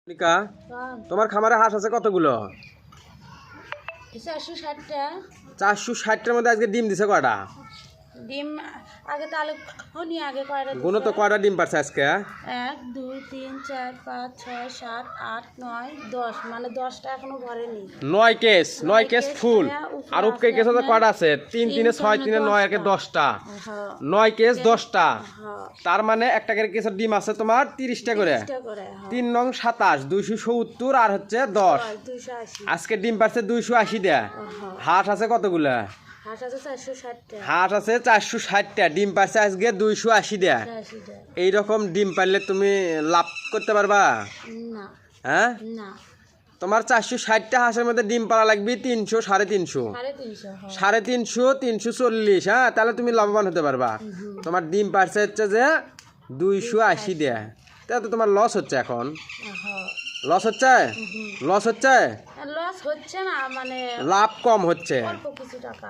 নিকা তোমার খামারে হাঁস আছে কতগুলো? 460টা। 460টার মধ্যে আজকে ডিম দিছে কয়টা? ডিম আগে তাহলে আগে কয়টা গুনো তো কয়টা ডিম পারছে আজকে? 1 2 3 4 5 6 7 8 9 10 মানে 10টা এখনো ভরেনি। 9 কেস ফুল। আর উপকে কেস আছে কয়টা আছে? 3 3 6 3 9 একে 10টা। 9 কেস 10টা। তার মানে একটা করে কেসের ডিম আছে তোমার 30টা করে। 3 নং 27 270 আর হচ্ছে 10 280। আজকে ডিম পারছে 280 টা। হাঁস আছে কতগুলা? হাঁস আছে 460টা। হাঁস আছে 460টা, ডিম পারছে আজকে 280 টা। 280টা। এইরকম ডিম পারলে তুমি লাভ করতে পারবা? না হ্যাঁ, না। তোমার 460টা হাঁসের মধ্যে ডিম পাড়া লাগবে 300 350 350 340। হ্যাঁ, তাহলে তুমি লাভবান হতে পারবা। তোমার ডিম পারছে হচ্ছে যে 280 দেয়া, তাহলে তো তোমার লস হচ্ছে। এখন লস হচ্ছে, লস হচ্ছে, লস হচ্ছে না, মানে লাভ কম হচ্ছে। অল্প কিছু টাকা।